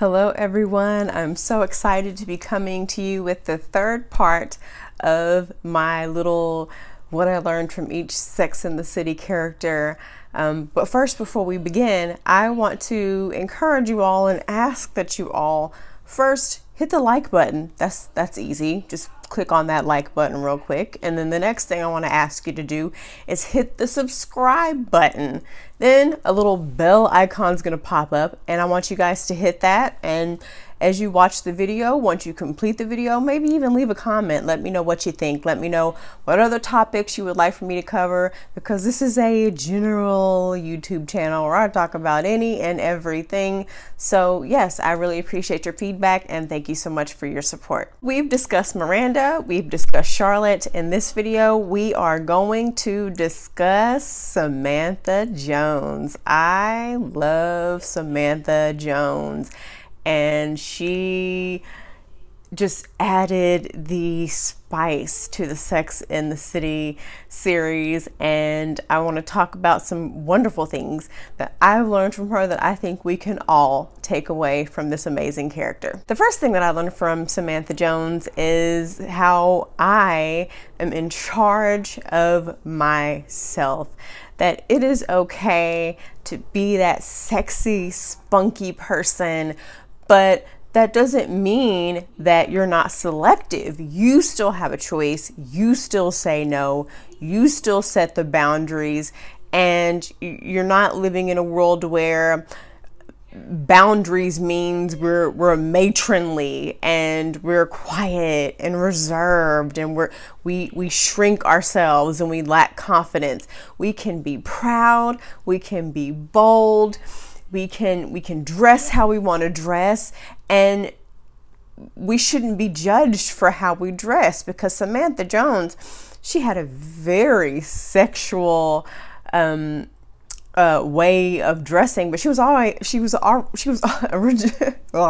Hello everyone, I'm so excited to be coming to you with the third part of my little what I learned from each Sex and the City character. But first, before we begin, I want to encourage you all and ask that you all first hit the like button. That's easy. Just click on that like button real quick. And then the next thing I want to ask you to do is hit the subscribe button. Then a little bell icon is going to pop up and I want you guys to hit that. And as you watch the video, once you complete the video, maybe even leave a comment. Let me know what you think. Let me know what other topics you would like for me to cover, because this is a general YouTube channel where I talk about any and everything. So yes, I really appreciate your feedback and thank you so much for your support. We've discussed Miranda, we've discussed Charlotte. In this video, we are going to discuss Samantha Jones. I love Samantha Jones. And she just added the spice to the Sex and the City series. And I want to talk about some wonderful things that I've learned from her that I think we can all take away from this amazing character. The first thing that I learned from Samantha Jones is how I am in charge of myself. That it is okay to be that sexy, spunky person, but that doesn't mean that you're not selective. You still have a choice. You still say no. You still set the boundaries, and you're not living in a world where boundaries means we're matronly and we're quiet and reserved and we shrink ourselves and we lack confidence. We can be proud. We can be bold. We can dress how we want to dress, and we shouldn't be judged for how we dress, because Samantha Jones, she had a very sexual way of dressing, but oh,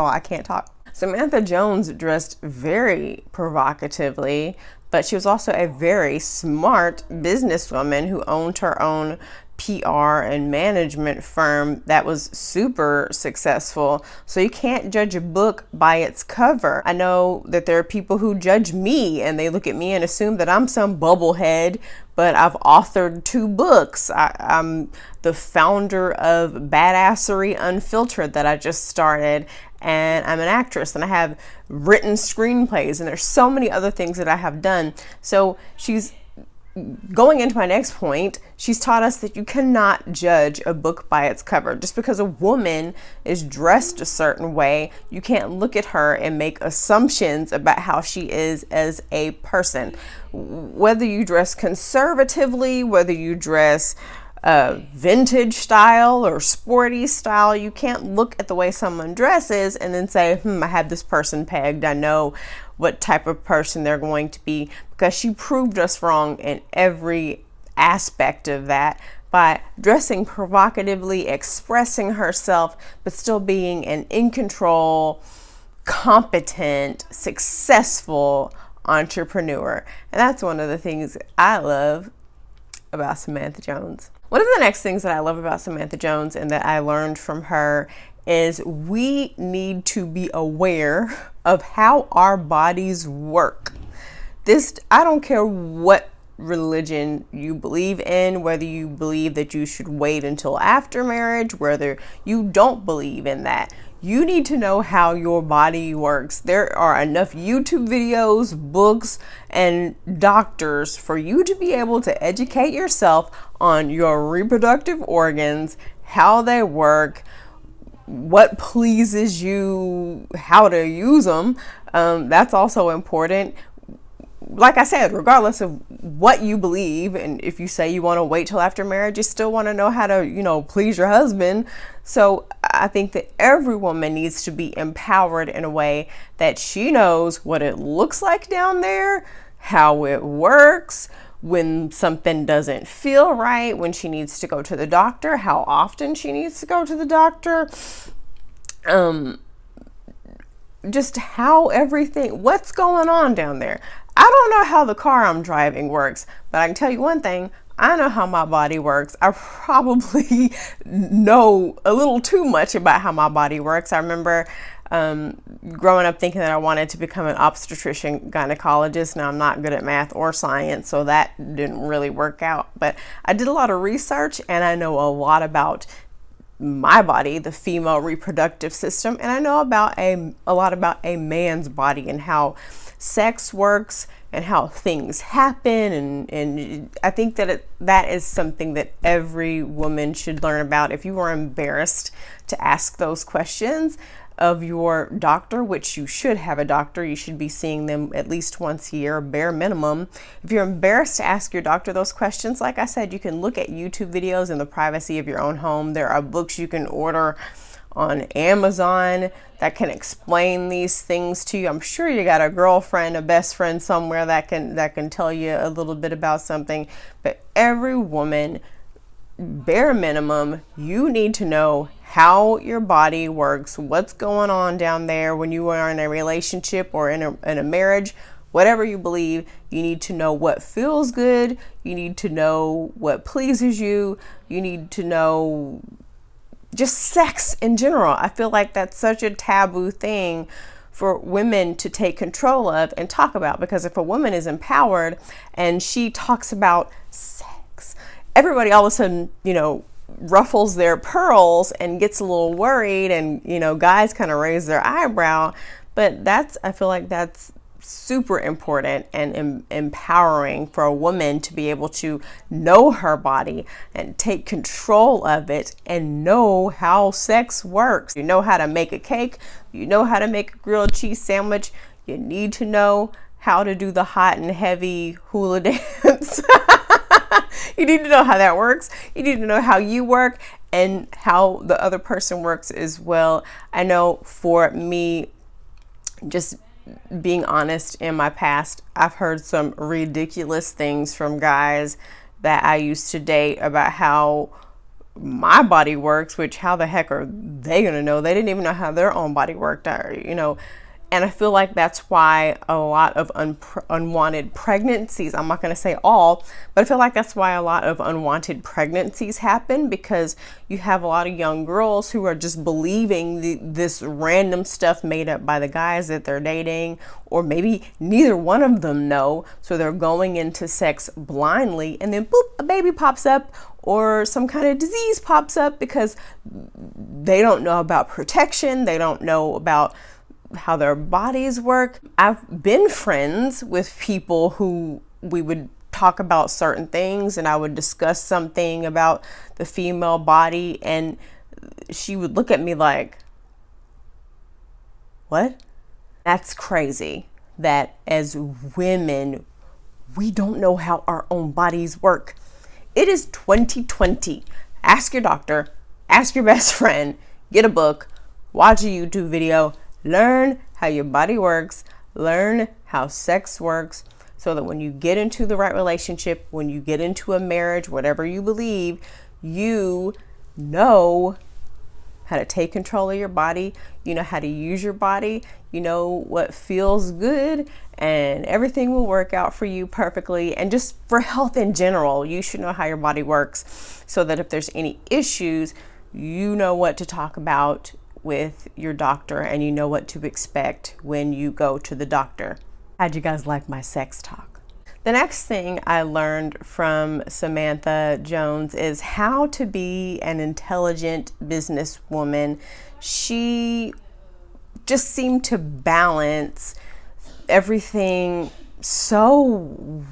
I can't talk. Samantha Jones dressed very provocatively, but she was also a very smart businesswoman who owned her own PR and management firm that was super successful. So you can't judge a book by its cover. I know that there are people who judge me and they look at me and assume that I'm some bubblehead, but I've authored 2 books. I'm the founder of Badassery Unfiltered that I just started, and I'm an actress and I have written screenplays, and there's so many other things that I have done. So she's going into my next point, she's taught us that you cannot judge a book by its cover. Just because a woman is dressed a certain way, you can't look at her and make assumptions about how she is as a person. Whether you dress conservatively, whether you dress vintage style or sporty style, you can't look at the way someone dresses and then say, I have this person pegged. I know what type of person they're going to be, because she proved us wrong in every aspect of that by dressing provocatively, expressing herself, but still being an in control, competent, successful entrepreneur. And that's one of the things I love about Samantha Jones. One of the next things that I love about Samantha Jones and that I learned from her is we need to be aware of how our bodies work. I don't care what religion you believe in, whether you believe that you should wait until after marriage, whether you don't believe in that. You need to know how your body works. There are enough YouTube videos, books, and doctors for you to be able to educate yourself on your reproductive organs, how they work, what pleases you, how to use them. That's also important. Like I said, regardless of what you believe, and if you say you want to wait till after marriage, you still want to know how to, please your husband. So I think that every woman needs to be empowered in a way that she knows what it looks like down there, how it works, when something doesn't feel right, when she needs to go to the doctor, how often she needs to go to the doctor, just how what's going on down there. I don't know how the car I'm driving works, but I can tell you one thing. I know how my body works. I probably know a little too much about how my body works. I remember growing up thinking that I wanted to become an obstetrician gynecologist. Now I'm not good at math or science, so that didn't really work out. But I did a lot of research and I know a lot about my body, the female reproductive system, and I know about a lot about a man's body and how sex works and how things happen, and I think that that is something that every woman should learn about. If you are embarrassed to ask those questions of your doctor, which you should have a doctor, you should be seeing them at least once a year, bare minimum. If you're embarrassed to ask your doctor those questions, like I said, you can look at YouTube videos in the privacy of your own home. There are books you can order on Amazon that can explain these things to you. I'm sure you got a girlfriend, a best friend somewhere that can tell you a little bit about something. But every woman, bare minimum, you need to know how your body works, what's going on down there when you are in a relationship or in a marriage. Whatever you believe, you need to know what feels good. You need to know what pleases you. You need to know just sex in general. I feel like that's such a taboo thing for women to take control of and talk about, because if a woman is empowered and she talks about sex, everybody all of a sudden, ruffles their pearls and gets a little worried, and, guys kind of raise their eyebrow. But I feel like that's super important and empowering for a woman to be able to know her body and take control of it and know how sex works. You know how to make a cake, you know how to make a grilled cheese sandwich, you need to know how to do the hot and heavy hula dance. You need to know how that works. You need to know how you work and how the other person works as well. I know for me, just being honest, in my past, I've heard some ridiculous things from guys that I used to date about how my body works, which how the heck are they going to know? They didn't even know how their own body worked, and I feel like that's why a lot of unwanted pregnancies, I'm not going to say all, but I feel like that's why a lot of unwanted pregnancies happen, because you have a lot of young girls who are just believing this random stuff made up by the guys that they're dating, or maybe neither one of them know. So they're going into sex blindly, and then boop, a baby pops up or some kind of disease pops up because they don't know about protection. They don't know about how their bodies work. I've been friends with people who we would talk about certain things, and I would discuss something about the female body, and she would look at me like, what? That's crazy that as women, we don't know how our own bodies work. It is 2020. Ask your doctor, ask your best friend, get a book, watch a YouTube video, learn how your body works, learn how sex works, so that when you get into the right relationship, when you get into a marriage, whatever you believe, you know how to take control of your body, you know how to use your body, you know what feels good, and everything will work out for you perfectly. And just for health in general, you should know how your body works, so that if there's any issues, you know what to talk about with your doctor, and you know what to expect when you go to the doctor. How'd you guys like my sex talk? The next thing I learned from Samantha Jones is how to be an intelligent businesswoman. She just seemed to balance everything so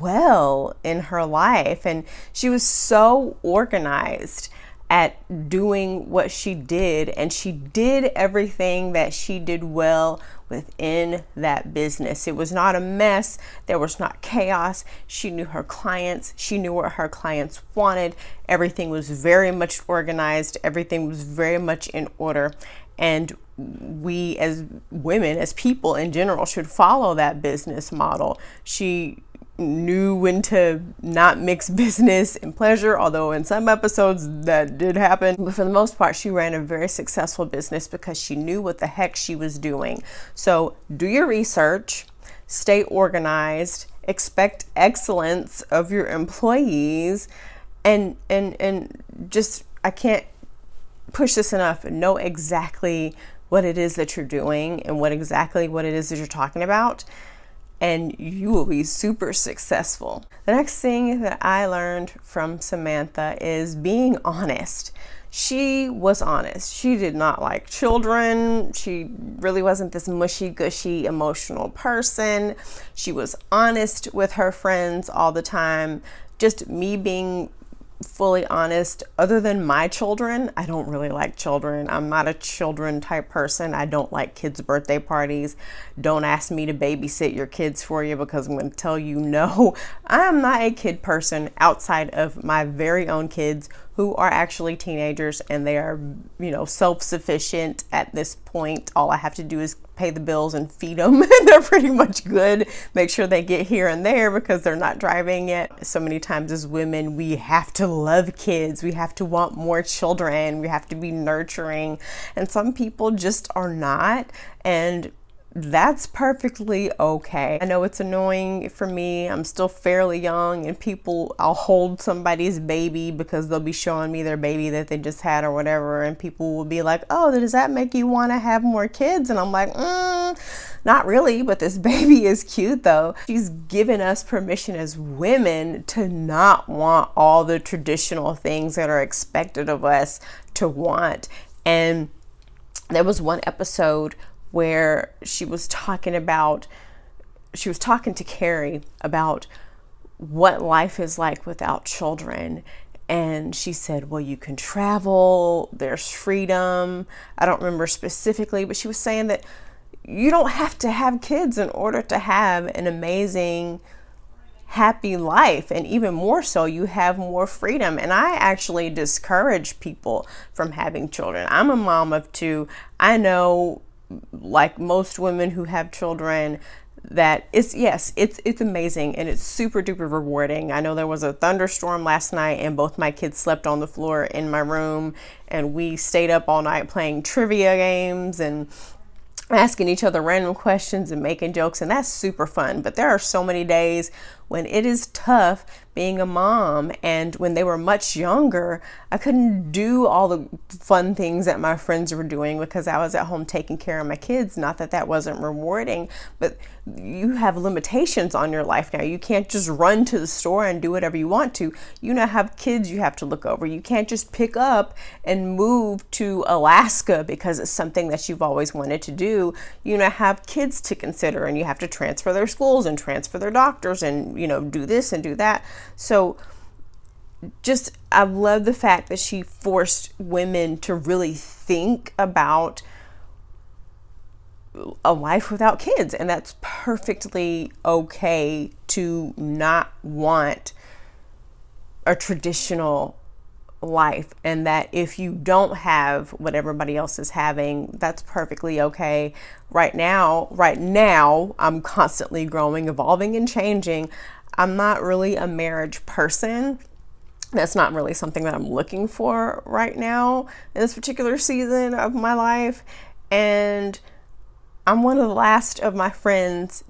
well in her life, and she was so organized at doing what she did, and she did everything that she did well within that business. It was not a mess. There was not chaos. She knew her clients. She knew what her clients wanted. Everything was very much organized. Everything was very much in order. And we as women, as people in general, should follow that business model. She knew when to not mix business and pleasure, although in some episodes that did happen. But for the most part, she ran a very successful business because she knew what the heck she was doing. So do your research, stay organized, expect excellence of your employees, and just, I can't push this enough, know exactly what it is that you're doing and what it is that you're talking about, and you will be super successful. The next thing that I learned from Samantha is being honest. She was honest. She did not like children. She really wasn't this mushy gushy emotional person. She was honest with her friends all the time. Just me being fully honest, other than my children, I don't really like children. I'm not a children type person. I don't like kids' birthday parties. Don't ask me to babysit your kids for you, because I'm going to tell you no. I am not a kid person outside of my very own kids, who are actually teenagers, and they are, self-sufficient at this point. All I have to do is pay the bills and feed them, and they're pretty much good. Make sure they get here and there because they're not driving yet. So many times as women, we have to love kids. We have to want more children. We have to be nurturing. And some people just are not. And that's perfectly okay. I know it's annoying for me. I'm still fairly young, and I'll hold somebody's baby because they'll be showing me their baby that they just had or whatever, and people will be like, oh, does that make you want to have more kids? And I'm like, not really, but this baby is cute though. She's given us permission as women to not want all the traditional things that are expected of us to want. And there was one episode where she was talking to Carrie about what life is like without children. And she said, well, you can travel, there's freedom. I don't remember specifically, but she was saying that you don't have to have kids in order to have an amazing, happy life. And even more so, you have more freedom. And I actually discourage people from having children. I'm a mom of two. I know, like most women who have children, that it's amazing and it's super duper rewarding. I know there was a thunderstorm last night and both my kids slept on the floor in my room, and we stayed up all night playing trivia games and asking each other random questions and making jokes, and that's super fun. But there are so many days when it is tough being a mom, and when they were much younger, I couldn't do all the fun things that my friends were doing because I was at home taking care of my kids. Not that that wasn't rewarding, but you have limitations on your life now. You can't just run to the store and do whatever you want to. You now have kids you have to look over. You can't just pick up and move to Alaska because it's something that you've always wanted to do. You now have kids to consider, and you have to transfer their schools and transfer their doctors and, do this and do that. So I love the fact that she forced women to really think about a life without kids. And that's perfectly okay to not want a traditional life, and that if you don't have what everybody else is having, that's perfectly okay. Right now, I'm constantly growing, evolving, and changing. I'm not really a marriage person. That's not really something that I'm looking for right now in this particular season of my life. And I'm one of the last of my friends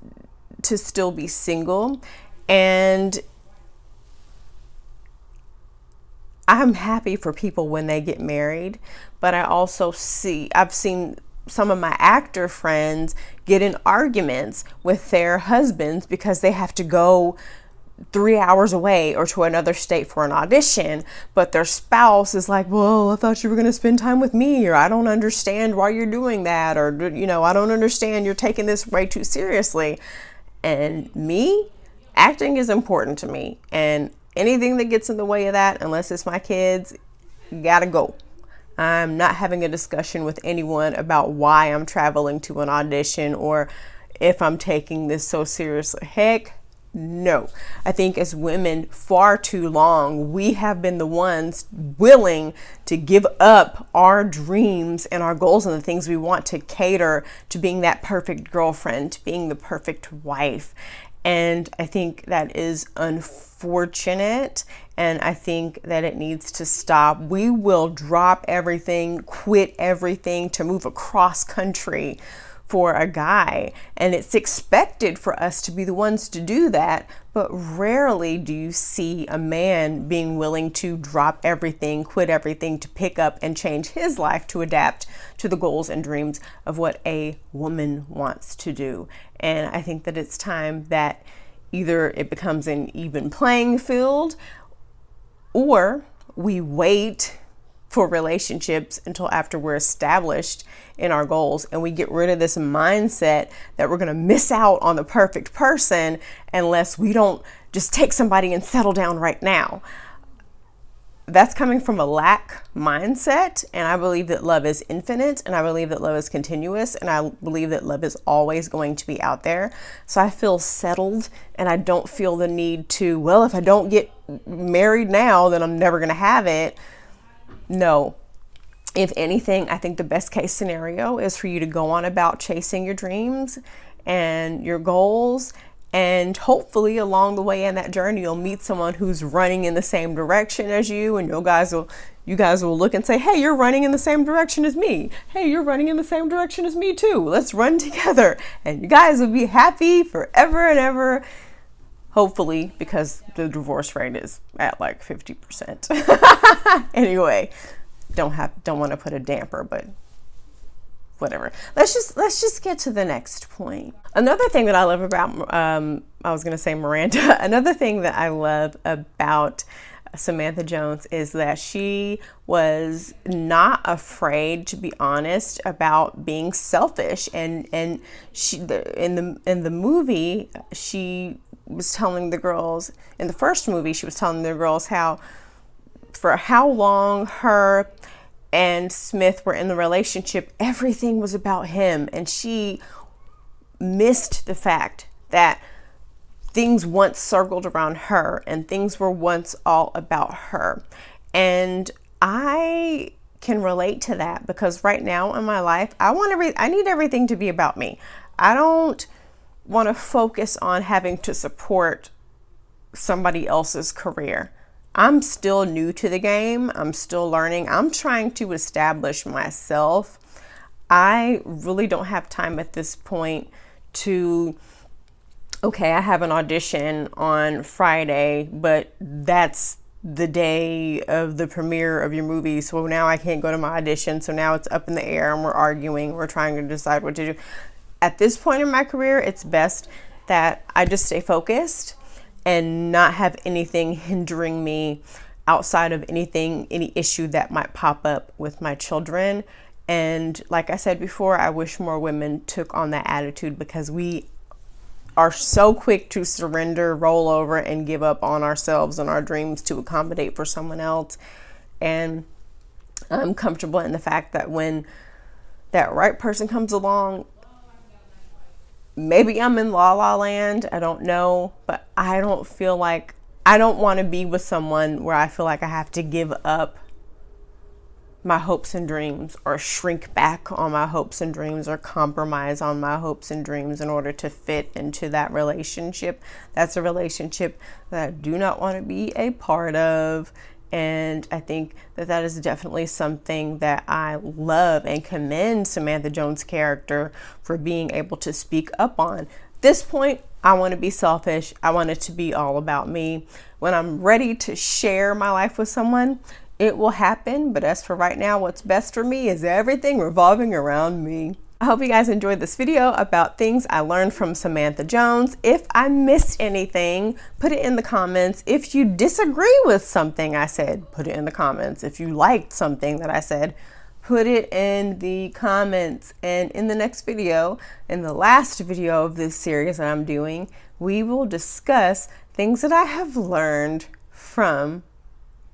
to still be single. And I'm happy for people when they get married, but I've seen some of my actor friends get in arguments with their husbands because they have to go 3 hours away or to another state for an audition, but their spouse is like, well, I thought you were going to spend time with me, or I don't understand why you're doing that, or, I don't understand, you're taking this way too seriously. And acting is important to me, and anything that gets in the way of that, unless it's my kids, gotta go. I'm not having a discussion with anyone about why I'm traveling to an audition or if I'm taking this so seriously. Heck no. I think as women, far too long, we have been the ones willing to give up our dreams and our goals and the things we want to cater to being that perfect girlfriend, to being the perfect wife. And I think that is unfortunate, and I think that it needs to stop. We will drop everything, quit everything to move across country for a guy, and it's expected for us to be the ones to do that, but rarely do you see a man being willing to drop everything, quit everything to pick up and change his life to adapt to the goals and dreams of what a woman wants to do. And I think that it's time that either it becomes an even playing field, or we wait for relationships until after we're established in our goals, and we get rid of this mindset that we're going to miss out on the perfect person unless we don't just take somebody and settle down right now. That's coming from a lack mindset, and I believe that love is infinite, and I believe that love is continuous, and I believe that love is always going to be out there. So I feel settled, and I don't feel the need to, well, if I don't get married now, then I'm never going to have it. No. If anything, I think the best case scenario is for you to go on about chasing your dreams and your goals, and hopefully along the way in that journey, you'll meet someone who's running in the same direction as you, and you guys will look and say, hey, you're running in the same direction as me. Hey, you're running in the same direction as me too. Let's run together. And you guys will be happy forever and ever. Hopefully, because the divorce rate is at like 50%. Anyway, don't want to put a damper, but whatever. Let's just get to the next point. Another thing that I love about, I was going to say Miranda. Another thing that I love about Samantha Jones is that she was not afraid to be honest about being selfish, and she in the movie she was telling the girls, in the first movie she was telling the girls how long her and Smith were in the relationship, everything was about him, and she missed the fact that things once circled around her and things were once all about her. And I can relate to that, because right now in my life, I need everything to be about me. I don't want to focus on having to support somebody else's career. I'm still new to the game. I'm still learning. I'm trying to establish myself. I really don't have time at this point to, okay, I have an audition on Friday, but that's the day of the premiere of your movie. So now I can't go to my audition. So now it's up in the air and we're arguing. We're trying to decide what to do. At this point in my career, it's best that I just stay focused and not have anything hindering me outside of any issue that might pop up with my children. And like I said before, I wish more women took on that attitude, because we are so quick to surrender, roll over, and give up on ourselves and our dreams to accommodate for someone else. And I'm comfortable in the fact that when that right person comes along, maybe I'm in la la land, I don't know, but I don't want to be with someone where I feel like I have to give up my hopes and dreams, or shrink back on my hopes and dreams, or compromise on my hopes and dreams in order to fit into that relationship. That's a relationship that I do not want to be a part of. And I think that is definitely something that I love and commend Samantha Jones' character for being able to speak up on. At this point, I want to be selfish. I want it to be all about me. When I'm ready to share my life with someone, it will happen. But as for right now, what's best for me is everything revolving around me. I hope you guys enjoyed this video about things I learned from Samantha Jones. If I missed anything, put it in the comments. If you disagree with something I said, put it in the comments. If you liked something that I said, put it in the comments. And in the next video, in the last video of this series that I'm doing, we will discuss things that I have learned from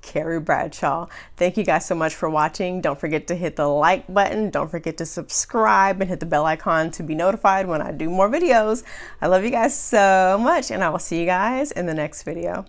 Carrie Bradshaw. Thank you guys so much for watching. Don't forget to hit the like button. Don't forget to subscribe and hit the bell icon to be notified when I do more videos. I love you guys so much, and I will see you guys in the next video.